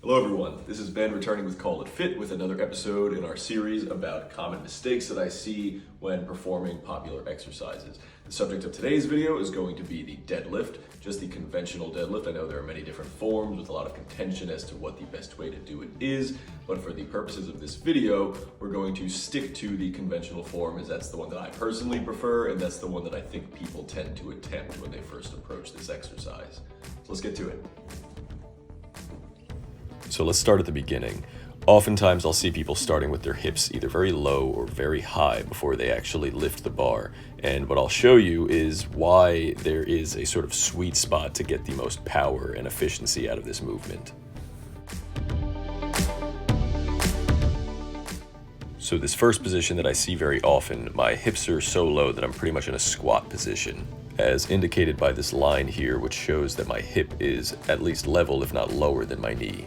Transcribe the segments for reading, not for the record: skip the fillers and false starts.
Hello everyone, this is Ben returning with Call It Fit with another episode in our series about common mistakes that I see when performing popular exercises. The subject of today's video is going to be the deadlift, just the conventional deadlift. I know there are many different forms with a lot of contention as to what the best way to do it is, but for the purposes of this video, we're going to stick to the conventional form as that's the one that I personally prefer and that's the one that I think people tend to attempt when they first approach this exercise. So let's get to it. So let's start at the beginning. Oftentimes I'll see people starting with their hips either very low or very high before they actually lift the bar. And what I'll show you is why there is a sort of sweet spot to get the most power and efficiency out of this movement. So this first position that I see very often, my hips are so low that I'm pretty much in a squat position, as indicated by this line here, which shows that my hip is at least level, if not lower than my knee.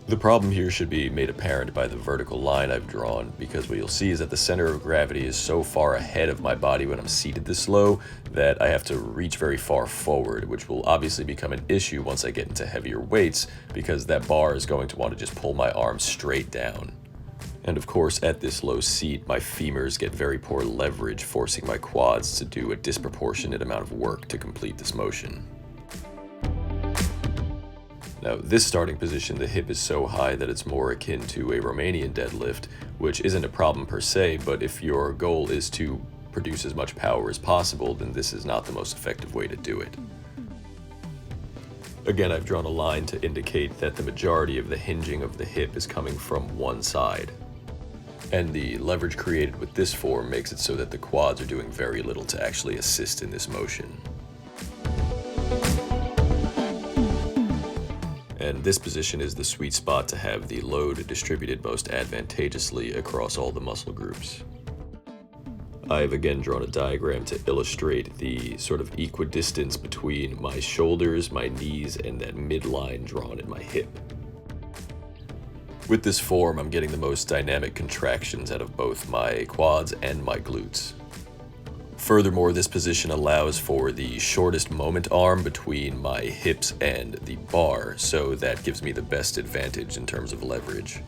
The problem here should be made apparent by the vertical line I've drawn, because what you'll see is that the center of gravity is so far ahead of my body when I'm seated this low that I have to reach very far forward, which will obviously become an issue once I get into heavier weights, because that bar is going to want to just pull my arms straight down. And of course, at this low seat, my femurs get very poor leverage, forcing my quads to do a disproportionate amount of work to complete this motion. Now, this starting position, the hip is so high that it's more akin to a Romanian deadlift, which isn't a problem per se, but if your goal is to produce as much power as possible, then this is not the most effective way to do it. Again, I've drawn a line to indicate that the majority of the hinging of the hip is coming from one side. And the leverage created with this form makes it so that the quads are doing very little to actually assist in this motion. And this position is the sweet spot to have the load distributed most advantageously across all the muscle groups. I've again drawn a diagram to illustrate the sort of equidistance between my shoulders, my knees, and that midline drawn in my hip. With this form, I'm getting the most dynamic contractions out of both my quads and my glutes. Furthermore, this position allows for the shortest moment arm between my hips and the bar, so that gives me the best advantage in terms of leverage.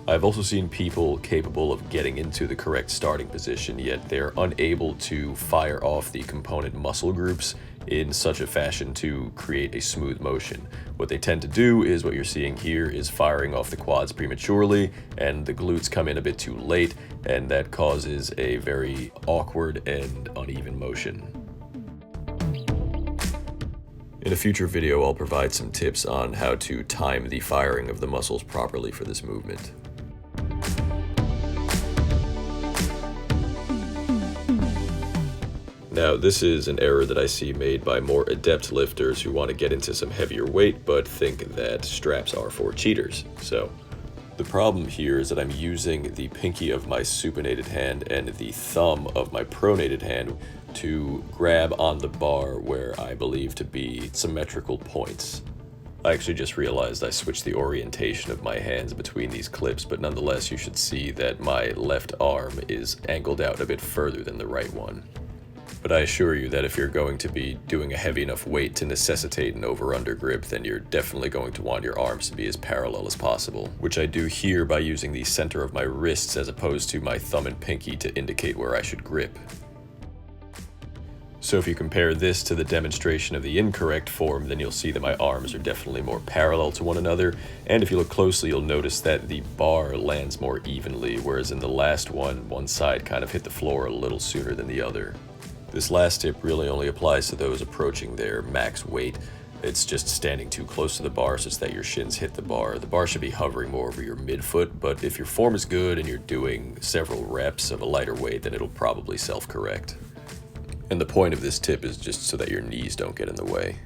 I've also seen people capable of getting into the correct starting position, yet they're unable to fire off the component muscle groups in such a fashion to create a smooth motion. What they tend to do is what you're seeing here is firing off the quads prematurely, and the glutes come in a bit too late, and that causes a very awkward and uneven motion. In a future video, I'll provide some tips on how to time the firing of the muscles properly for this movement. Now, this is an error that I see made by more adept lifters who want to get into some heavier weight but think that straps are for cheaters. So, the problem here is that I'm using the pinky of my supinated hand and the thumb of my pronated hand to grab on the bar where I believe to be symmetrical points. I actually just realized I switched the orientation of my hands between these clips, but nonetheless you should see that my left arm is angled out a bit further than the right one. But I assure you that if you're going to be doing a heavy enough weight to necessitate an over-under grip, then you're definitely going to want your arms to be as parallel as possible, which I do here by using the center of my wrists as opposed to my thumb and pinky to indicate where I should grip. So if you compare this to the demonstration of the incorrect form, then you'll see that my arms are definitely more parallel to one another, and if you look closely you'll notice that the bar lands more evenly, whereas in the last one side kind of hit the floor a little sooner than the other. This last tip really only applies to those approaching their max weight. It's just standing too close to the bar such that your shins hit the bar. The bar should be hovering more over your midfoot, but if your form is good and you're doing several reps of a lighter weight, then it'll probably self-correct. And the point of this tip is just so that your knees don't get in the way.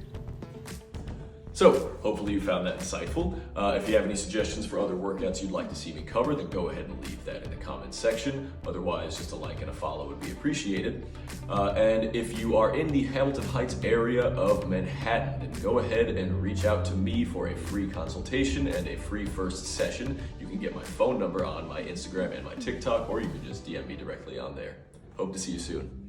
So, hopefully you found that insightful. If you have any suggestions for other workouts you'd like to see me cover, then go ahead and leave that in the comments section. Otherwise, just a like and a follow would be appreciated. And if you are in the Hamilton Heights area of Manhattan, then go ahead and reach out to me for a free consultation and a free first session. You can get my phone number on my Instagram and my TikTok, or you can just DM me directly on there. Hope to see you soon.